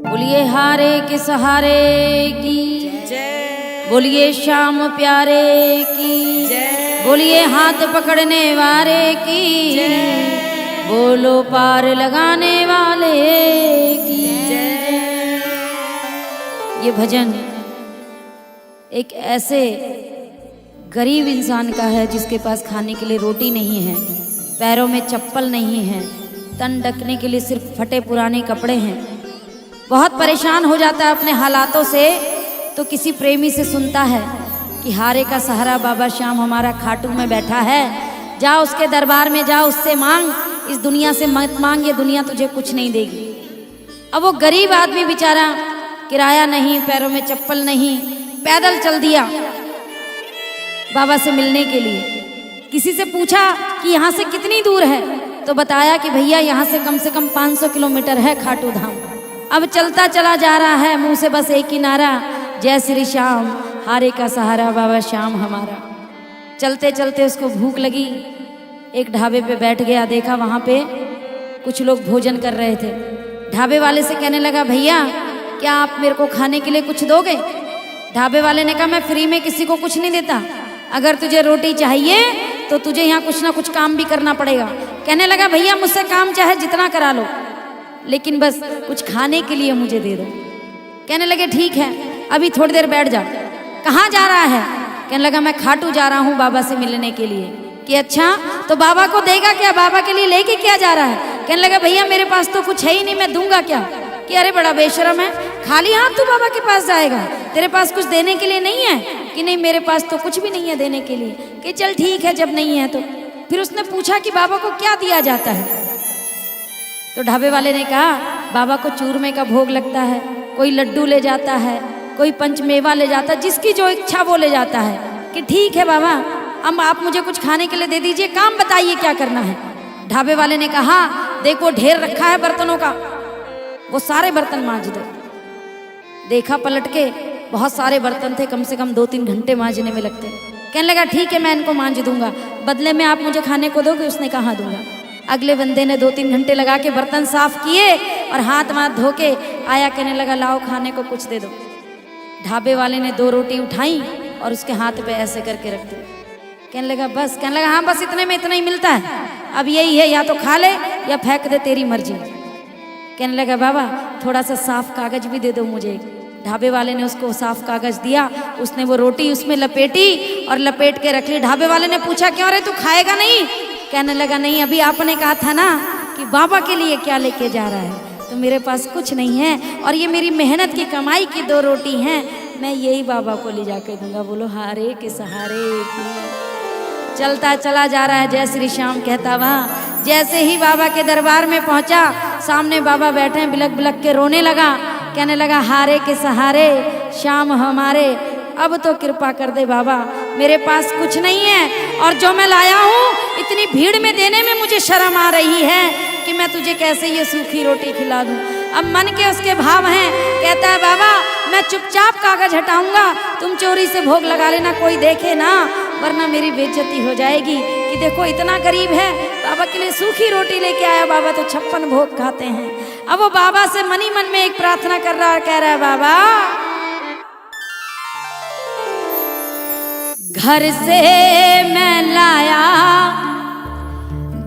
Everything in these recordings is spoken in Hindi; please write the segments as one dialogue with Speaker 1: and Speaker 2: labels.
Speaker 1: बोलिए हारे के सहारे की
Speaker 2: जय,
Speaker 1: बोलिए श्याम प्यारे की
Speaker 2: जय,
Speaker 1: बोलिए हाथ पकड़ने वाले की
Speaker 2: जय,
Speaker 1: बोलो पार लगाने वाले की
Speaker 2: जय।
Speaker 1: ये भजन एक ऐसे गरीब इंसान का है जिसके पास खाने के लिए रोटी नहीं है, पैरों में चप्पल नहीं है, तन ढकने के लिए सिर्फ फटे पुराने कपड़े हैं। बहुत परेशान हो जाता है अपने हालातों से, तो किसी प्रेमी से सुनता है कि हारे का सहारा बाबा श्याम हमारा खाटू में बैठा है, जा उसके दरबार में जा, उससे मांग, इस दुनिया से मत मांग, ये दुनिया तुझे कुछ नहीं देगी। अब वो गरीब आदमी बेचारा किराया नहीं, पैरों में चप्पल नहीं, पैदल चल दिया बाबा से मिलने के लिए। किसी से पूछा कि यहाँ से कितनी दूर है, तो बताया कि भैया यहाँ से कम 500 किलोमीटर है खाटू धाम। अब चलता चला जा रहा है, मुंह से बस एक ही नारा, जय श्री श्याम, हारे का सहारा बाबा श्याम हमारा। चलते चलते उसको भूख लगी, एक ढाबे पे बैठ गया, देखा वहाँ पे कुछ लोग भोजन कर रहे थे। ढाबे वाले से कहने लगा, भैया क्या आप मेरे को खाने के लिए कुछ दोगे? ढाबे वाले ने कहा, मैं फ्री में किसी को कुछ नहीं देता, अगर तुझे रोटी चाहिए तो तुझे यहाँ कुछ ना कुछ काम भी करना पड़ेगा। कहने लगा, भैया मुझसे काम चाहे जितना करा लो, लेकिन बस कुछ खाने के लिए मुझे दे दो। कहने लगे, ठीक है अभी थोड़ी देर बैठ जा। कहाँ जा रहा है? कहने लगा, मैं खाटू जा रहा हूँ बाबा से मिलने के लिए। कि अच्छा, तो बाबा को देगा क्या? बाबा के लिए लेके क्या जा रहा है? कहने लगा, भैया मेरे पास तो कुछ है ही नहीं, मैं दूंगा क्या? कि अरे बड़ा बेशरम है, खाली हाथ तू बाबा के पास जाएगा, तेरे पास कुछ देने के लिए नहीं है? कि नहीं मेरे पास तो कुछ भी नहीं है देने के लिए। कि चल ठीक है जब नहीं है तो। फिर उसने पूछा कि बाबा को क्या दिया जाता है? तो ढाबे वाले ने कहा, बाबा को चूरमे का भोग लगता है, कोई लड्डू ले जाता है, कोई पंचमेवा ले जाता है, जिसकी जो इच्छा वो ले जाता है। कि ठीक है बाबा, अब आप मुझे कुछ खाने के लिए दे दीजिए, काम बताइए क्या करना है? ढाबे वाले ने कहा, देखो ढेर रखा है बर्तनों का, वो सारे बर्तन मांज दो। देखा पलट के, बहुत सारे बर्तन थे, कम से कम 2-3 घंटे मांजने में लगते। कहने लगा, ठीक है मैं इनको मांज दूंगा, बदले में आप मुझे खाने को दोगे? उसने कहा, दूंगा। अगले बंदे ने 2-3 घंटे लगा के बर्तन साफ किए और हाथ धो के आया, कहने लगा, लाओ खाने को कुछ दे दो। ढाबे वाले ने 2 रोटी उठाई और उसके हाथ पे ऐसे करके रख दी। कहने लगा, बस? कहने लगा, हाँ बस इतने में इतना ही मिलता है, अब यही है, या तो खा ले या फेंक दे, तेरी मर्जी। कहने लगा, बाबा थोड़ा सा साफ कागज भी दे दो मुझे। ढाबे वाले ने उसको साफ कागज दिया, उसने वो रोटी उसमें लपेटी और लपेट के रख ली। ढाबे वाले ने पूछा, क्यों रे तू खाएगा नहीं? कहने लगा, नहीं अभी आपने कहा था ना कि बाबा के लिए क्या लेके जा रहा है, तो मेरे पास कुछ नहीं है, और ये मेरी मेहनत की कमाई की 2 रोटी हैं, मैं यही बाबा को ले जाके दूंगा। बोलो हारे के सहारे की। चलता चला जा रहा है, जय श्री श्याम कहता वहाँ। जैसे ही बाबा के दरबार में पहुंचा, सामने बाबा बैठे हैं, बिलक बिलक के रोने लगा। कहने लगा, हारे के सहारे श्याम हमारे, अब तो कृपा कर दे बाबा, मेरे पास कुछ नहीं है, और जो मैं लाया हूँ इतनी भीड़ में देने में मुझे शर्म आ रही है कि मैं तुझे कैसे ये सूखी रोटी खिला दूँ। अब मन के उसके भाव हैं, कहता है, बाबा मैं चुपचाप कागज हटाऊंगा, तुम चोरी से भोग लगा लेना, कोई देखे ना, वरना मेरी बेइज्जती हो जाएगी। कि देखो इतना गरीब है, बाबा के लिए सूखी रोटी लेके आया, बाबा तो 56 भोग खाते हैं। अब वो बाबा से मन ही मन में एक प्रार्थना कर रहा है, कह रहा है, बाबा घर से मैं लाया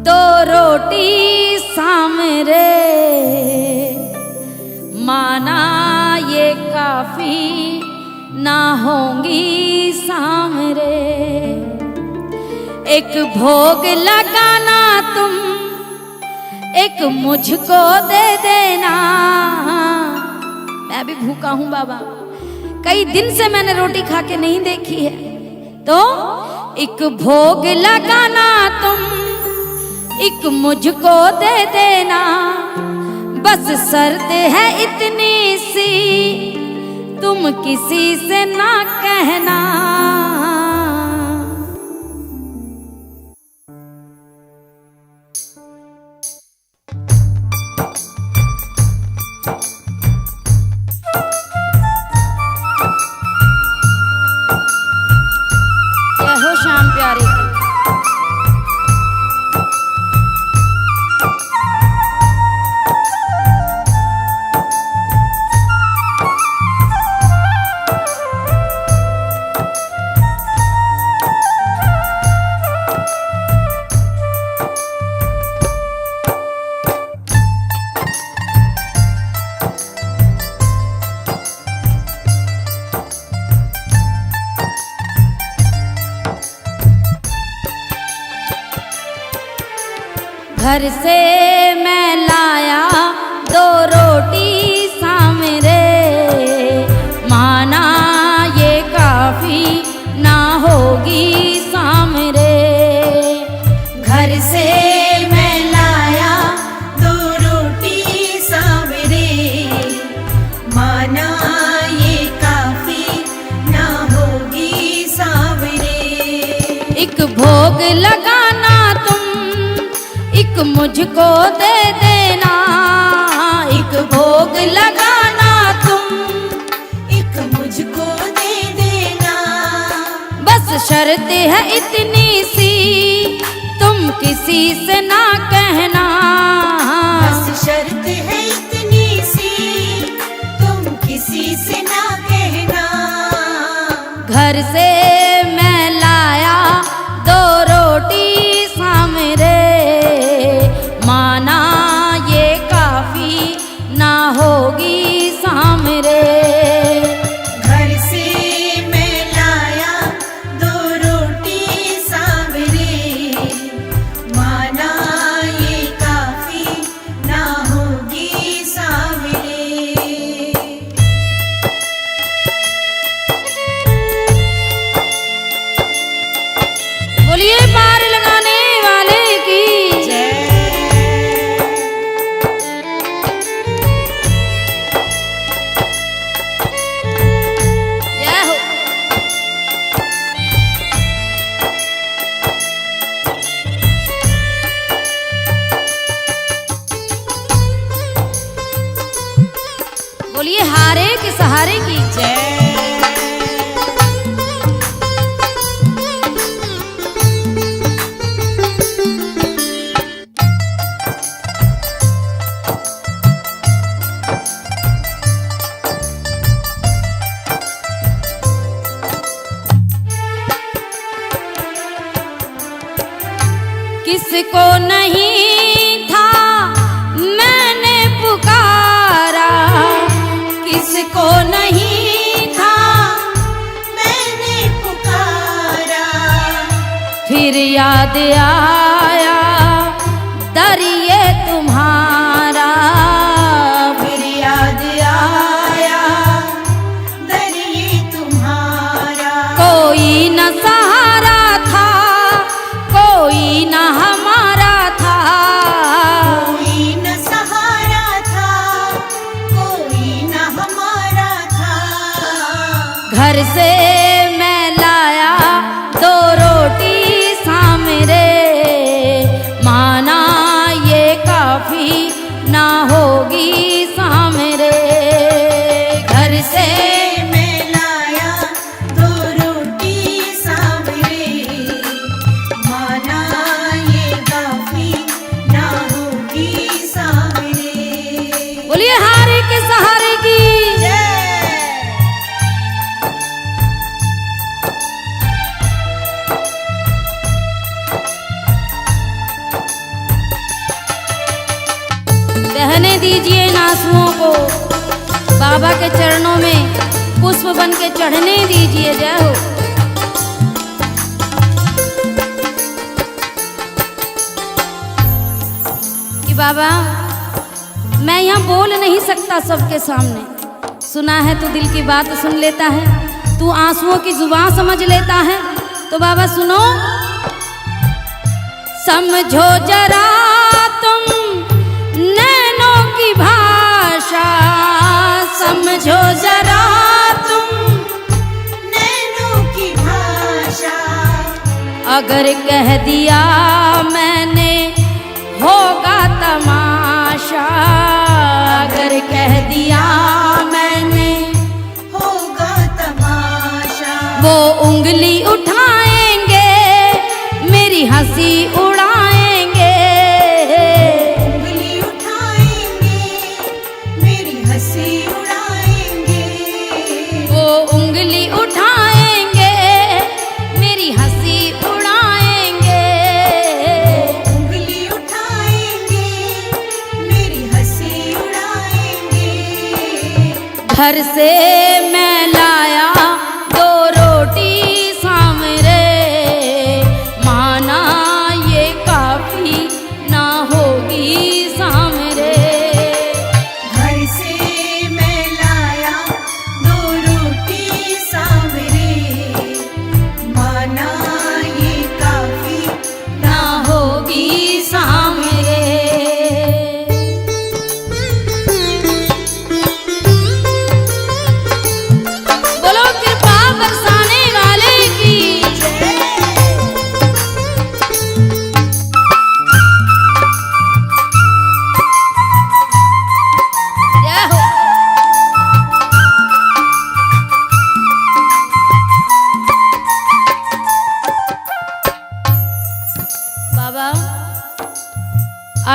Speaker 1: 2 रोटी सामरे, माना ये काफी ना होंगी सामरे, एक भोग लगाना तुम, एक मुझको दे देना। मैं भी भूखा हूं बाबा, कई दिन से मैंने रोटी खा के नहीं देखी है, तो एक भोग लगाना तुम, एक मुझको दे देना, बस शर्त है इतनी सी, तुम किसी से ना कहना। जय हो श्याम प्यारे की। घर से मैं लाया 2 रोटी सामरे, माना ये काफी ना होगी सामरे।
Speaker 2: घर से मैं लाया 2 रोटी सामरे, माना ये काफी ना होगी सामरे।
Speaker 1: एक भोग लगाना तुम, एक मुझको दे देना। एक भोग लगाना तुम,
Speaker 2: एक मुझको दे देना।
Speaker 1: बस शर्त है इतनी सी, तुम किसी से ना कहना।
Speaker 2: बस शर्त है इतनी सी, तुम किसी से ना कहना।
Speaker 1: घर से मैं लाया 2 रोटी सामरे, माना ये काफी ना होगी सामरे।
Speaker 2: घर से मैं लाया 2 रोटी सामरे, माना ये काफी ना होगी सामरे।
Speaker 1: बोलिए पार लगाने वाले की
Speaker 2: जय।
Speaker 1: जय हो। बोलिए हारे के सहारे की
Speaker 2: जय।
Speaker 1: किसको नहीं था मैंने पुकारा, किसको नहीं था
Speaker 2: मैंने पुकारा।
Speaker 1: फिर याद आया दर ये तुम्हारा।
Speaker 2: फिर याद आया दर ये तुम्हारा।
Speaker 1: कोई न सहारा था, कोई न हमारा था।
Speaker 2: कोई न सहारा था, कोई न हमारा था।
Speaker 1: घर से मैं लाया 2 रोटी सामरे, माना ये काफी ना होगी सामरे। घर से
Speaker 2: मैं लाया 2 रोटी सामरे, माना ये काफी ना होगी सामरे।
Speaker 1: बोलिए हारे के सहारे की
Speaker 2: जय।
Speaker 1: बहने दीजिए इन आंसुओं को, बाबा के चरणों में पुष्प बन के चढ़ने दीजिए। जय हो। कि बाबा मैं यहाँ बोल नहीं सकता सबके सामने, सुना है तू दिल की बात सुन लेता है, तू आंसुओं की जुबान समझ लेता है। तो बाबा सुनो, समझो जरा तुम नैनों की भाषा, समझो जरा तुम
Speaker 2: नैनों की भाषा।
Speaker 1: अगर कह दिया मैंने होगा तमाशा। अगर कह दिया मैंने
Speaker 2: होगा तमाशा।
Speaker 1: वो उंगली उठाएंगे मेरी हंसी उड़ाएंगे।
Speaker 2: उंगली उठाएंगे मेरी हंसी उड़ाएंगे।
Speaker 1: वो उंगली उठाएंगे मेरी हंसी उड़ाएंगे।
Speaker 2: उंगली उठाएंगे मेरी हंसी उड़ाएंगे।
Speaker 1: घर से मैं लाया 2 रोटी सामरे, माना ये काफी ना हो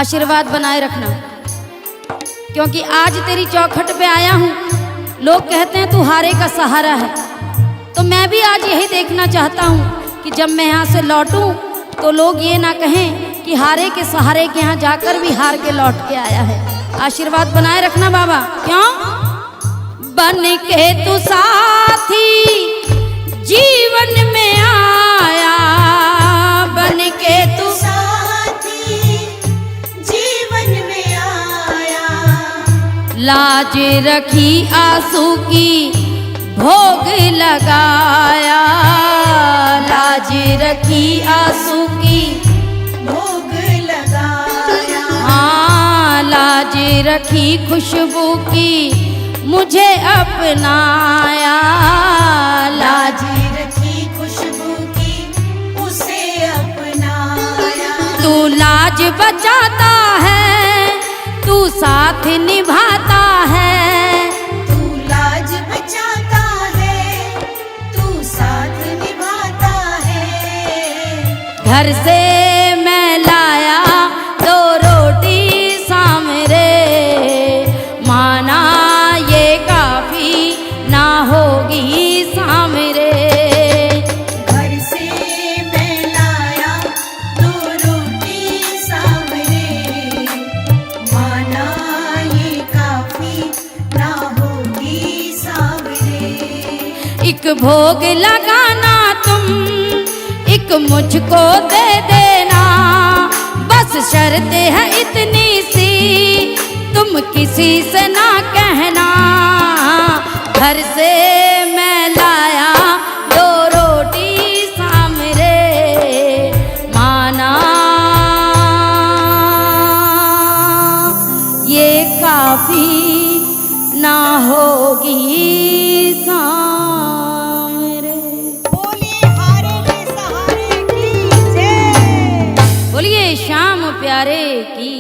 Speaker 1: आशीर्वाद बनाए रखना, क्योंकि आज तेरी चौखट पे आया हूँ। लोग कहते हैं तू हारे का सहारा है, तो मैं भी आज यही देखना चाहता हूँ कि जब मैं यहाँ से लौटूं तो लोग ये ना कहें कि हारे के सहारे के यहाँ जाकर भी हार के लौट के आया है। आशीर्वाद बनाए रखना बाबा। क्यों? बन के तू साथी जीवन में आया, बन के तू
Speaker 2: साथी जीवन में आया,
Speaker 1: लाज रखी आंसू की भोग लगाया, लाज रखी आंसू की
Speaker 2: भोग लगाया,
Speaker 1: हाँ लाज रखी खुशबू की मुझे अपनाया, लाज
Speaker 2: रखी खुशबू की उसे अपनाया।
Speaker 1: तू लाज बचाता है, तू साथ निभाता है,
Speaker 2: तू लाज बचाता है, तू साथ निभाता है।
Speaker 1: घर से मैं लाया 2 रोटी सामरे, माना ये काफी ना होगी सामरे।
Speaker 2: घर से मैं लाया 2 रोटी सामने, माना ये काफी ना होगी सामने।
Speaker 1: एक भोग लगाना तुम, एक मुझको दे देना, बस शर्त है इतनी सी, तुम किसी से ना कहना। घर से मैं लाया 2 रोटी सामरे, माना ये काफी ना होगी सामरे।
Speaker 2: बोलिए हारे के सहारे की जय।
Speaker 1: बोलिए श्याम प्यारे की